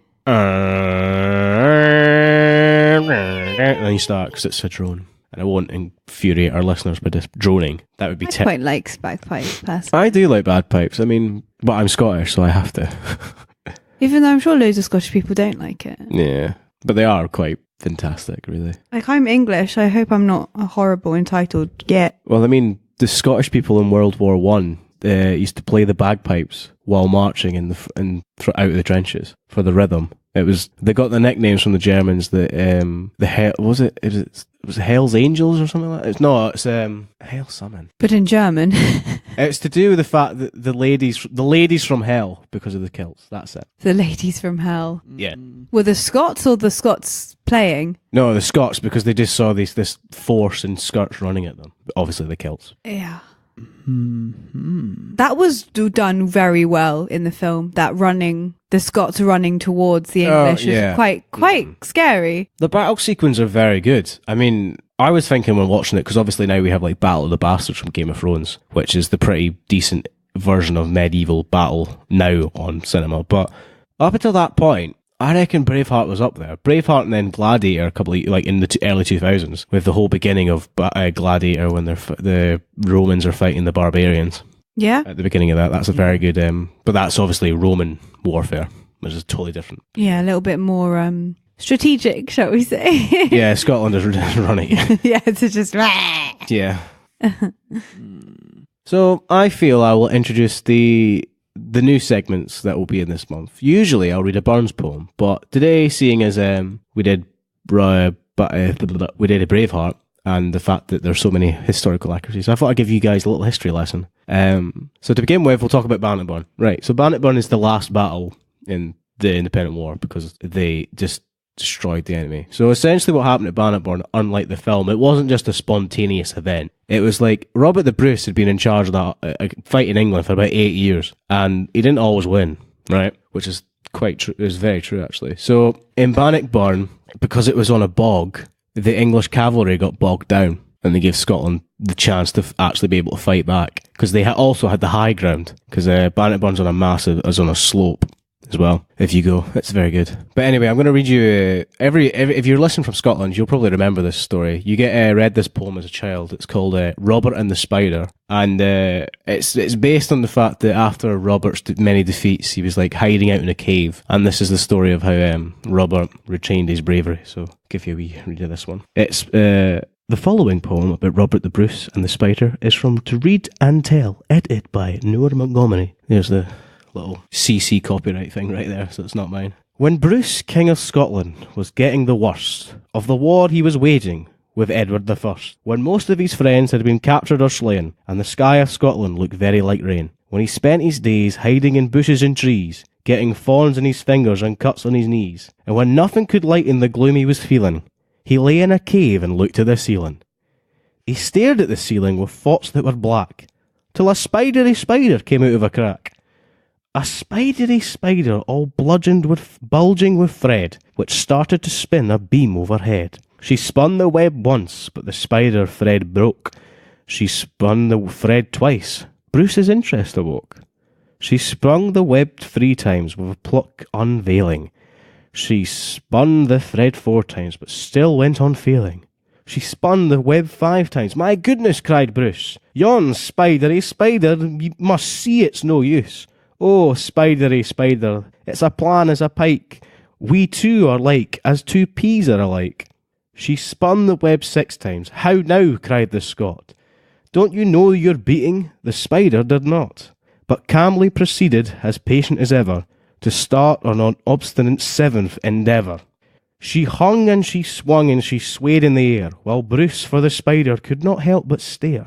and then you start, because it's a drone. And I won't infuriate our listeners by just droning. That would be I quite like bagpipes, personally. I do like bagpipes. I mean, but I'm Scottish, so I have to. Even though I'm sure loads of Scottish people don't like it. Yeah, but they are quite fantastic, really. Like, I'm English. I hope I'm not a horrible entitled git. Well, I mean, the Scottish people in World War One used to play the bagpipes while marching out of the trenches for the rhythm. They got the nicknames from the Germans. Was it Hell's Angels or something like that? It's Hell something. But in German. It's to do with the fact that the ladies from hell, because of the kilts. That's it. The ladies from hell. Yeah. Were the Scots or the Scots playing? No, the Scots, because they just saw this force in skirts running at them. Obviously, the kilts. Yeah. Mm-hmm. That was done very well in the film. The Scots running towards the English yeah. was quite scary. The battle sequences are very good. I mean, I was thinking when watching it, because obviously now we have like Battle of the Bastards from Game of Thrones, which is the pretty decent version of medieval battle now on cinema. But up until that point, I reckon Braveheart was up there. Braveheart and then Gladiator, a couple of, like in the early 2000s, with the whole beginning of Gladiator when the Romans are fighting the barbarians. Yeah. At the beginning of that, that's a very good. But that's obviously Roman warfare, which is totally different. Yeah, a little bit more strategic, shall we say? Yeah, Scotland is running. Yeah, it's just. Yeah. So I feel I will introduce the new segments that will be in this month. Usually I'll read a Burns poem, but today, seeing as we did a Braveheart, and the fact that there's so many historical accuracies, I thought I'd give you guys a little history lesson. So to begin with, we'll talk about Bannockburn. Right, so Bannockburn is the last battle in the Independent War because they just destroyed the enemy. So essentially what happened at Bannockburn, unlike the film, it wasn't just a spontaneous event. It was like Robert the Bruce had been in charge of that fight in England for about 8 years, and he didn't always win, right? Which is quite true. It was very true, actually. So in Bannockburn, because it was on a bog, the English cavalry got bogged down, and they gave Scotland the chance to actually be able to fight back, because they also had the high ground, because Bannockburn's on a slope as well. If you go, it's very good. But anyway, I'm going to read you if you're listening from Scotland, you'll probably remember this story. You get read this poem as a child. It's called Robert and the Spider, and it's based on the fact that after Robert's many defeats, he was like hiding out in a cave, and this is the story of how Robert retained his bravery. So I'll give you a wee read of this one. It's the following poem about Robert the Bruce and the Spider is from To Read and Tell, edited by Noor Montgomery. There's the little CC copyright thing right there, so it's not mine. When Bruce, King of Scotland, was getting the worst of the war he was waging with Edward I, when most of his friends had been captured or slain, and the sky of Scotland looked very like rain, when he spent his days hiding in bushes and trees, getting thorns in his fingers and cuts on his knees, and when nothing could lighten the gloom he was feeling, he lay in a cave and looked to the ceiling. He stared at the ceiling with thoughts that were black, till a spidery spider came out of a crack. A spidery spider all bulging with thread, which started to spin a beam overhead. She spun the web once, but the spider thread broke. She spun the thread twice. Bruce's interest awoke. She spun the web 3 times with a pluck unveiling. She spun the thread 4 times, but still went on failing. She spun the web 5 times. My goodness, cried Bruce. Yon spidery spider, you must see it's no use. Oh, spidery spider, it's a plan as a pike. We two are like as 2 peas are alike. She spun the web 6 times. How now, cried the Scot. Don't you know you're beating? The spider did not, but calmly proceeded, as patient as ever, to start on an obstinate 7th endeavour. She hung and she swung and she swayed in the air, while Bruce, for the spider, could not help but stare.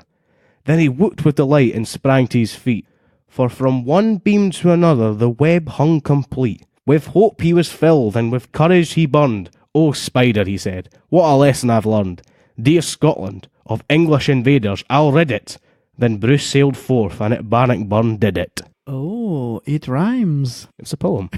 Then he whooped with delight and sprang to his feet, for from one beam to another the web hung complete. With hope he was filled, and with courage he burned. Oh, spider, he said, what a lesson I've learned. Dear Scotland, of English invaders I'll rid it. Then Bruce sailed forth, and at Bannockburn did it. Oh, it rhymes. It's a poem.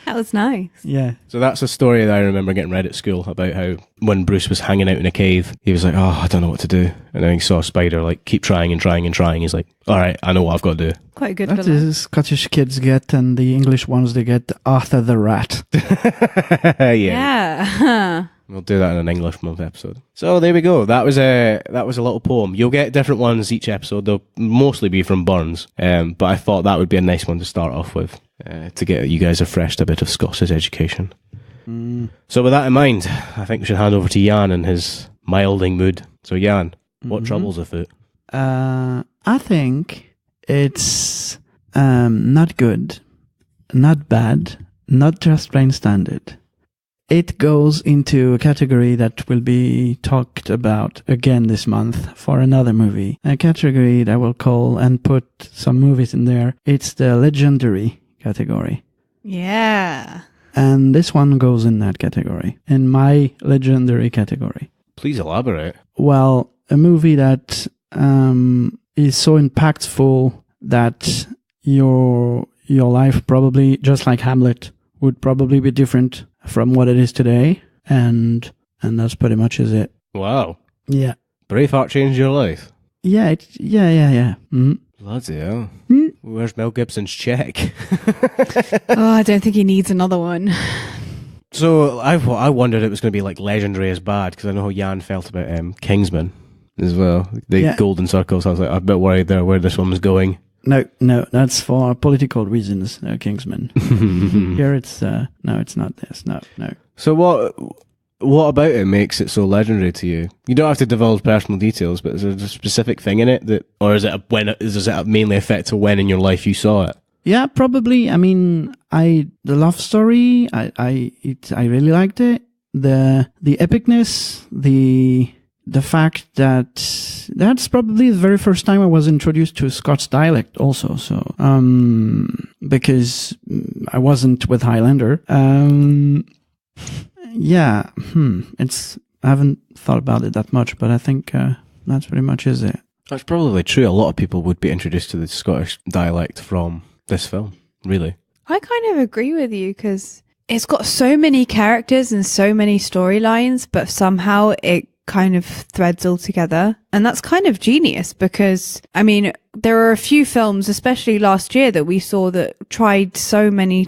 That was nice. Yeah. So that's a story that I remember getting read at school about how when Bruce was hanging out in a cave, he was like, oh, I don't know what to do. And then he saw a spider, like, keep trying and trying and trying. He's like, all right, I know what I've got to do. Quite a good That villain. is Scottish kids get, and the English ones, they get Arthur the Rat. Yeah. We'll do that in an English month episode. So there we go. That was a little poem. You'll get different ones each episode. They'll mostly be from Burns. But I thought that would be a nice one to start off with. to get you guys refreshed a bit of Scots education. So with that in mind, I think we should hand over to Yann in his milding mood. So Yann, what troubles afoot? I think it's not good, not bad, not just plain standard. It goes into a category that will be talked about again this month for another movie. A category that will call and put some movies in there. It's the legendary category. Yeah. And this one goes in that category, in my legendary category. Please elaborate. Well, a movie that is so impactful that your life probably, just like Hamlet, would probably be different from what it is today, and that's pretty much is it. Wow. Yeah. Braveheart changed your life? Yeah, yeah. Bloody hell. Where's Mel Gibson's check? I don't think he needs another one. So I wondered it was going to be like legendary as bad, because I know how Yann felt about Kingsman as well. The Golden Circle, so I was like, I'm a bit worried there where this one was going. No, that's for political reasons, Kingsman. Here it's, no, it's not this, no. So what about it makes it so legendary to you? You don't have to divulge personal details, but is there a specific thing in it that, or is it does it mainly affect to when in your life you saw it? Yeah, probably. I mean, the love story, I really liked it. The epicness, the fact that that's probably the very first time I was introduced to Scots dialect also. So, because I wasn't with Highlander. Yeah, I haven't thought about it that much, but I think that's pretty much is it. That's probably true. A lot of people would be introduced to the Scottish dialect from this film, really. I kind of agree with you, because it's got so many characters and so many storylines, but somehow it kind of threads all together. And that's kind of genius, because, I mean, there are a few films, especially last year, that we saw that tried so many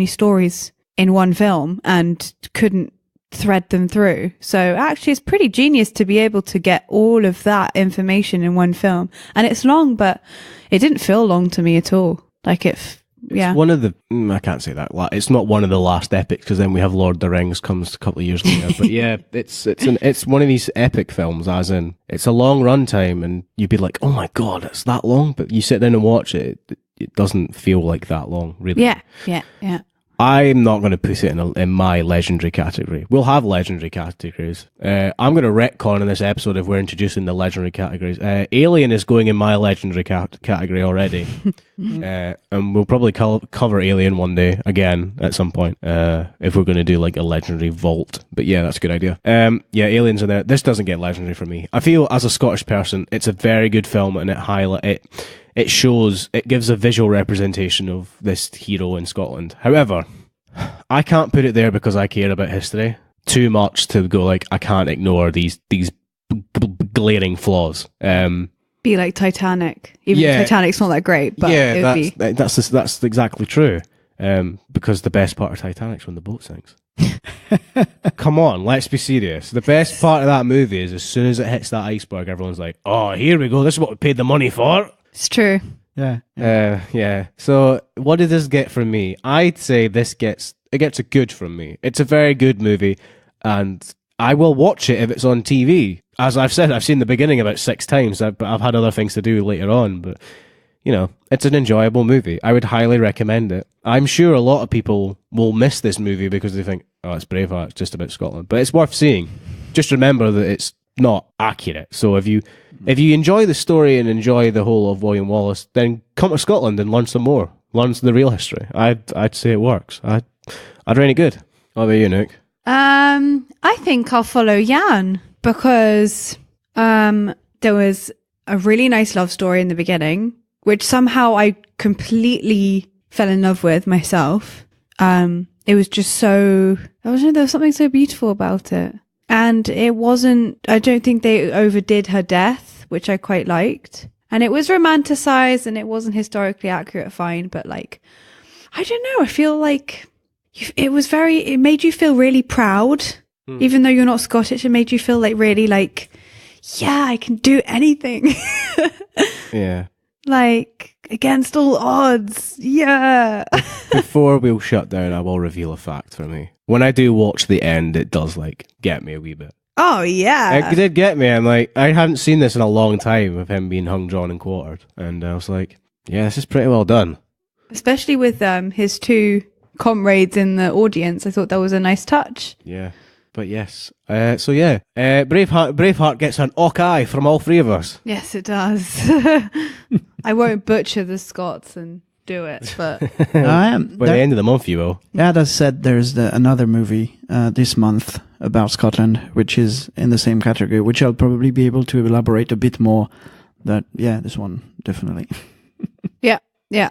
stories in one film and couldn't thread them through. So actually it's pretty genius to be able to get all of that information in one film. And it's long, but it didn't feel long to me at all. Like it's one of the, I can't say that, it's not one of the last epics, because then we have Lord of the Rings comes a couple of years later. But yeah, it's one of these epic films, as in it's a long runtime, and you'd be like, oh my god, it's that long. But you sit down and watch it, it doesn't feel like that long, really. Yeah. I'm not going to put it in my legendary category. We'll have legendary categories. I'm going to retcon in this episode if we're introducing the legendary categories. Alien is going in my legendary category already. And we'll probably cover Alien one day again at some point if we're going to do like a legendary vault. But yeah, that's a good idea. Yeah, Alien's in there. This doesn't get legendary for me. I feel as a Scottish person, it's a very good film, and it gives a visual representation of this hero in Scotland. However, I can't put it there because I care about history too much to go like, I can't ignore these glaring flaws. Be like Titanic. Even Titanic's not that great, but that's exactly true. Because the best part of Titanic's when the boat sinks. Come on, let's be serious. The best part of that movie is as soon as it hits that iceberg, everyone's like, oh, here we go, this is what we paid the money for. It's true. Yeah. So what did this get from me? I'd say it gets a good from me. It's a very good movie, and I will watch it if it's on TV. As I've said, I've seen the beginning about 6 times, but I've had other things to do later on. But, it's an enjoyable movie. I would highly recommend it. I'm sure a lot of people will miss this movie because they think, oh, it's Braveheart, it's just about Scotland. But it's worth seeing. Just remember that it's not accurate. So if you enjoy the story and enjoy the whole of William Wallace, then come to Scotland and learn some more. Learn the real history. I'd say it works. I'd really good. What about you, Anouk? I think I'll follow Yann, because there was a really nice love story in the beginning, which somehow I completely fell in love with myself. It was just so, I don't know, there was something so beautiful about it. And it wasn't, I don't think they overdid her death, which I quite liked. And it was romanticized and it wasn't historically accurate, fine. But like, I don't know, I feel like it made you feel really proud. Even though you're not Scottish, it made you feel like really like, yeah, I can do anything. Yeah. Like, against all odds. Yeah. Before we'll shut down, I will reveal a fact for me. When I do watch the end, it does like get me a wee bit. Oh, yeah. It did get me. I'm like, I hadn't seen this in a long time of him being hung, drawn, and quartered. And I was like, yeah, this is pretty well done. Especially with his two comrades in the audience. I thought that was a nice touch. Yeah. But yes. Braveheart gets an eye from all three of us. Yes, it does. I won't butcher the Scots and do it, but... By the end of the month, you will. Yeah, that said, there's another movie this month about Scotland, which is in the same category, which I'll probably be able to elaborate a bit more. But yeah, this one, definitely. Yeah,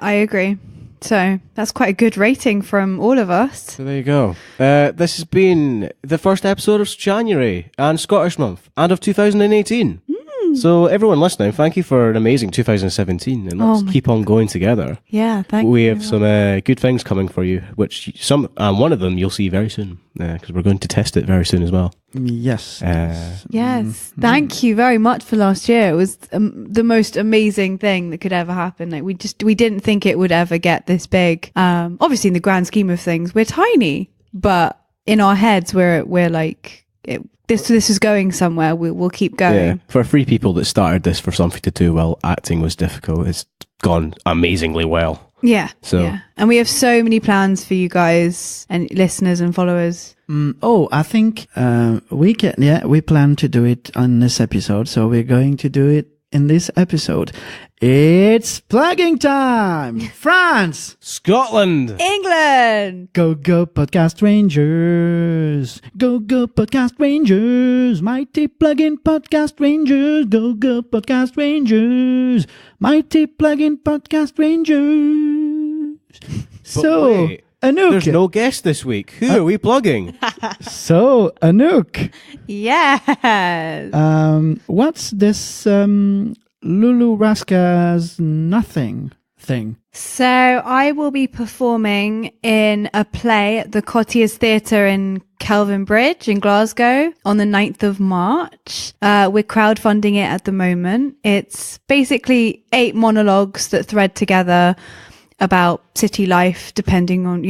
I agree. So that's quite a good rating from all of us. So there you go. This has been the first episode of January and Scottish Month and of 2018. So everyone listening, thank you for an amazing 2017, and let's keep on going together. Yeah, thank you. We have some good things coming for you, which one of them you'll see very soon, because we're going to test it very soon as well. Yes. Yes. Thank you very much for last year. It was the most amazing thing that could ever happen. Like we didn't think it would ever get this big. Obviously, in the grand scheme of things, we're tiny, but in our heads, we're like this is going somewhere. We'll keep going. Yeah. For 3 people that started this for something to do while acting was difficult, it's gone amazingly well. Yeah. And we have so many plans for you guys and listeners and followers. I think we plan to do it on this episode, so we're going to do it in this episode. It's plugging time! France! Scotland! England! Go Podcast Rangers! Go Podcast Rangers! Mighty Plug-in Podcast Rangers! Go Podcast Rangers! Mighty Plug-in Podcast Rangers! So, wait, Anouk. There's no guest this week. Who are we plugging? So, Anouk. Yes. What's this Lulu Raska's Nothing thing? So I will be performing in a play at the Cottiers Theatre in Kelvin Bridge in Glasgow on the 9th of March. We're crowdfunding it at the moment. It's basically 8 monologues that thread together about city life, depending on,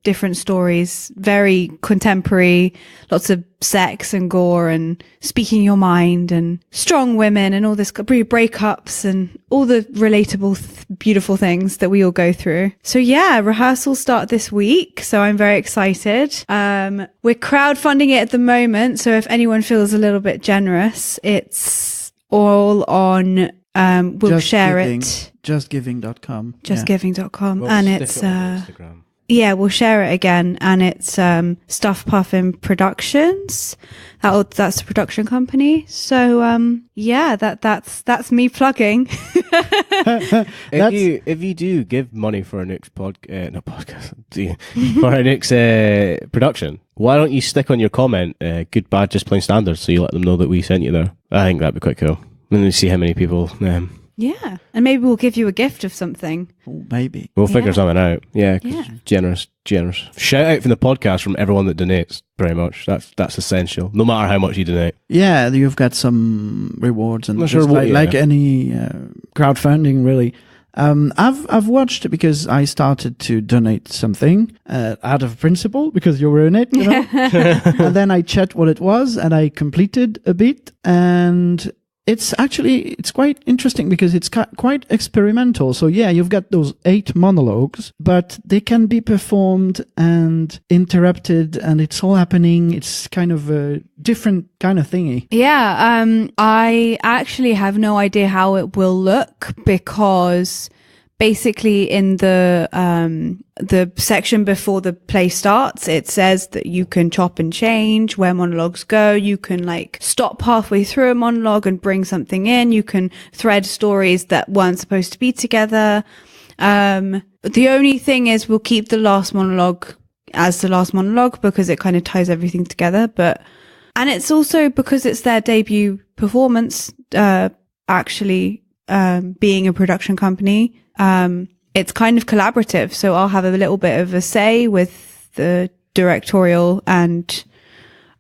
different stories, very contemporary, lots of sex and gore and speaking your mind and strong women and all this breakups and all the relatable, beautiful things that we all go through. So yeah, rehearsals start this week. So I'm very excited. We're crowdfunding it at the moment. So if anyone feels a little bit generous, it's all on, we'll share it. Justgiving.com. Justgiving.com. We'll And stick it's, it on Instagram. Yeah, we'll share it again, and it's Stuff Puffin Productions. That's the production company. So yeah, that's me plugging. If you do give money for Anouk's for Anouk's production, why don't you stick on your comment good, bad, just plain standard, so you let them know that we sent you there. I think that'd be quite cool. And then see how many people. Yeah, and maybe we'll give you a gift of something. Oh, maybe. We'll figure something out. Yeah, 'cause Yeah. generous. Shout out from the podcast from everyone that donates, very much. That's essential, no matter how much you donate. Yeah, you've got some rewards and Not just sure what- like yeah. any crowdfunding, really. I've watched, because I started to donate something out of principle, because you were in it, and then I checked what it was, and I completed a bit, and it's quite interesting because it's quite experimental. So yeah, you've got those 8 monologues, but they can be performed and interrupted, and it's all happening. It's kind of a different kind of thingy. Yeah, I actually have no idea how it will look, because basically in the section before the play starts, it says that you can chop and change where monologues go. You can stop halfway through a monologue and bring something in. You can thread stories that weren't supposed to be together. The only thing is we'll keep the last monologue as the last monologue, because it kind of ties everything together. And it's also because it's their debut performance, actually, being a production company. It's kind of collaborative, so I'll have a little bit of a say with the directorial and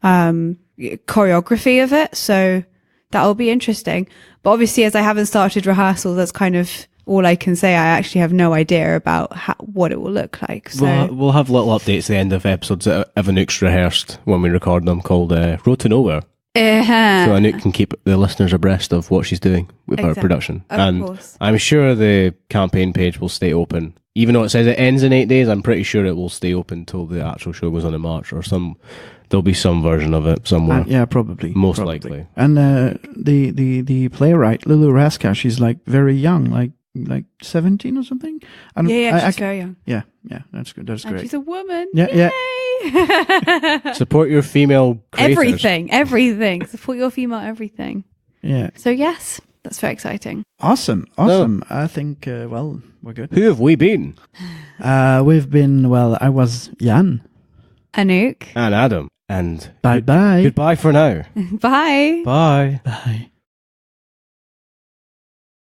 choreography of it, so that'll be interesting. But obviously, as I haven't started rehearsal, that's kind of all I can say. I actually have no idea about what it will look like. So We'll have little updates at the end of episodes that Anouk's rehearsed when we record them, called Road to Nowhere. So Anouk can keep the listeners abreast of what she's doing with her production. Of course. I'm sure the campaign page will stay open. Even though it says it ends in 8 days, I'm pretty sure it will stay open till the actual show goes on in March, or there'll be some version of it somewhere. Yeah, probably. Most probably. likely. And the playwright, Lulu Raska, she's like very young, like 17 or something. She's very young. Yeah, that's good. That's And great. she's a woman. Yeah. Support your female creators. Everything. Support your female everything. Yeah. So yes, that's very exciting. Awesome. I think, we're good. Who have we been? We've been, I was Yann. Anouk. And Adam. And Bye-bye. goodbye for now. Bye. Bye. Bye.